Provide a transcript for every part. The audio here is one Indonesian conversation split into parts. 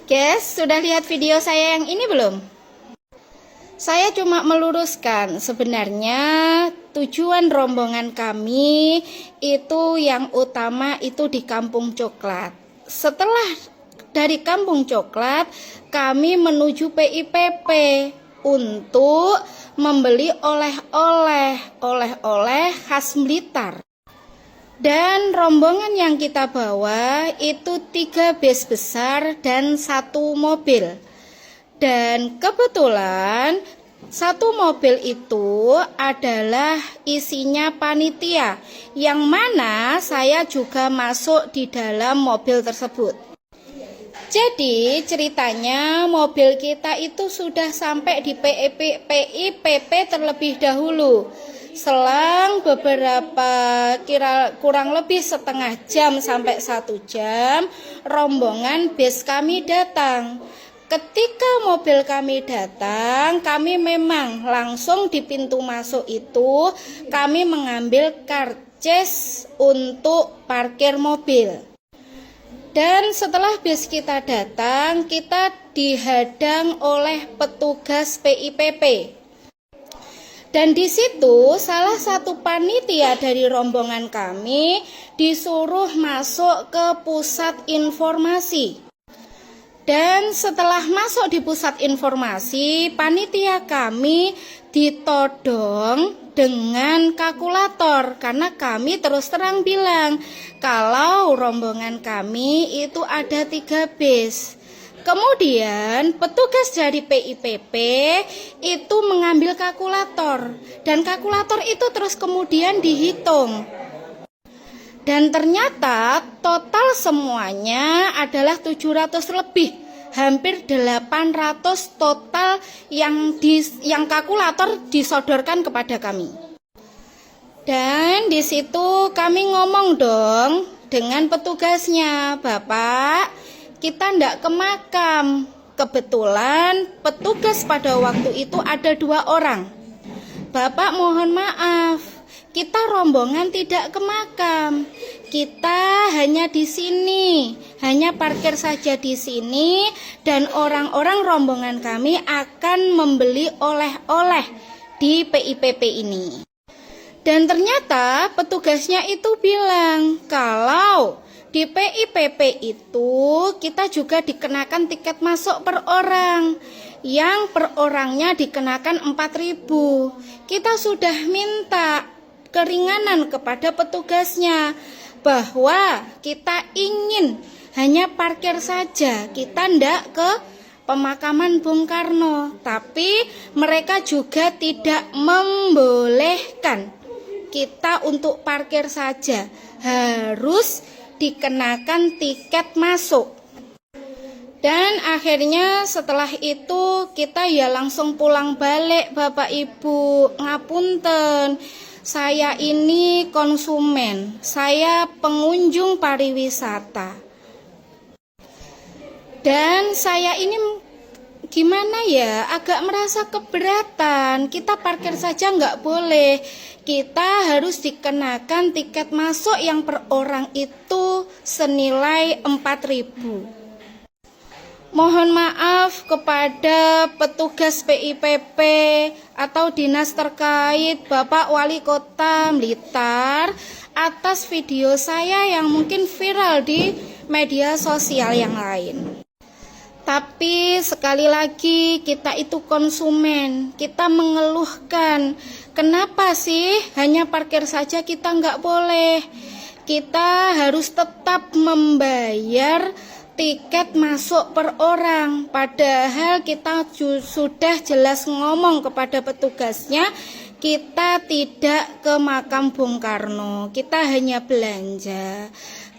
Guys, sudah lihat video saya yang ini belum? Saya cuma meluruskan, sebenarnya tujuan rombongan kami itu yang utama itu di Kampung Coklat. Setelah dari Kampung Coklat, kami menuju PIPP untuk membeli oleh-oleh khas Blitar. Dan rombongan yang kita bawa itu 3 bus besar dan 1 mobil. Dan kebetulan 1 mobil itu adalah isinya panitia, yang mana saya juga masuk di dalam mobil tersebut. Jadi ceritanya mobil kita itu sudah sampai di PIPP terlebih dahulu. Selang beberapa kurang lebih setengah jam sampai 1 jam, rombongan bus kami datang. Ketika mobil kami datang, kami memang langsung di pintu masuk itu kami mengambil karcis untuk parkir mobil. Dan setelah bus kita datang, kita dihadang oleh petugas PIPP. Dan di situ salah satu panitia dari rombongan kami disuruh masuk ke pusat informasi. Dan setelah masuk di pusat informasi, panitia kami ditodong dengan kalkulator karena kami terus terang bilang kalau rombongan kami itu ada 3 bus. Kemudian petugas dari PIPP itu mengambil kalkulator dan kalkulator itu terus kemudian dihitung. Dan ternyata total semuanya adalah 700 lebih, hampir 800 total yang kalkulator disodorkan kepada kami. Dan di situ kami ngomong dong dengan petugasnya, "Bapak, kita ndak ke makam." Kebetulan petugas pada waktu itu ada 2 orang. "Bapak, mohon maaf, kita rombongan tidak ke makam. Kita hanya di sini, hanya parkir saja di sini dan orang-orang rombongan kami akan membeli oleh-oleh di PIPP ini." Dan ternyata petugasnya itu bilang kalau di PIPP itu kita juga dikenakan tiket masuk per orang, yang per orangnya dikenakan 4.000. Kita sudah minta keringanan kepada petugasnya bahwa kita ingin hanya parkir saja, kita ndak ke pemakaman Bung Karno, tapi mereka juga tidak membolehkan kita untuk parkir saja, harus dikenakan tiket masuk. Dan akhirnya setelah itu kita ya langsung pulang balik, Bapak Ibu. Ngapunten, saya ini konsumen, saya pengunjung pariwisata. Dan saya ini gimana ya, agak merasa keberatan. Kita parkir saja nggak boleh, kita harus dikenakan tiket masuk yang per orang itu senilai 4.000. Mohon maaf kepada petugas PIPP atau dinas terkait, Bapak Wali Kota Blitar, atas video saya yang mungkin viral di media sosial yang lain. Tapi sekali lagi kita itu konsumen, kita mengeluhkan, kenapa sih hanya parkir saja kita nggak boleh? Kita harus tetap membayar tiket masuk per orang, padahal kita sudah jelas ngomong kepada petugasnya kita tidak ke makam Bung Karno, kita hanya belanja.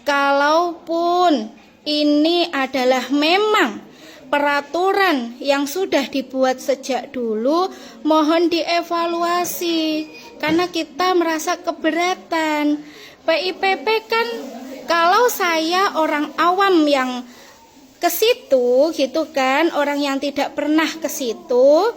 Kalaupun ini adalah memang peraturan yang sudah dibuat sejak dulu, mohon dievaluasi karena kita merasa keberatan. PIPP kan, kalau saya orang awam yang ke situ gitu kan, orang yang tidak pernah ke situ,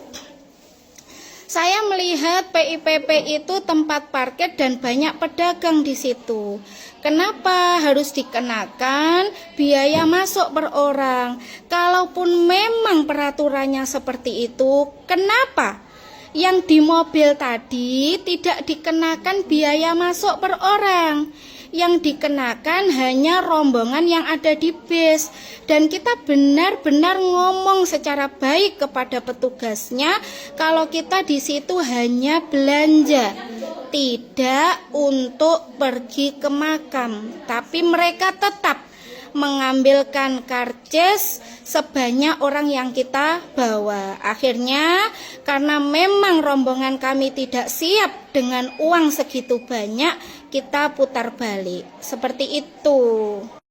Saya melihat PIPP itu tempat parkir dan banyak pedagang di situ. Kenapa harus dikenakan biaya masuk per orang? Kalaupun memang peraturannya seperti itu, kenapa yang di mobil tadi tidak dikenakan biaya masuk per orang? Yang dikenakan hanya rombongan yang ada di bis, dan kita benar-benar ngomong secara baik kepada petugasnya kalau kita di situ hanya belanja, tidak untuk pergi ke makam, tapi mereka tetap mengambilkan karcis sebanyak orang yang kita bawa. Akhirnya karena memang rombongan kami tidak siap dengan uang segitu banyak, kita putar balik. Seperti itu.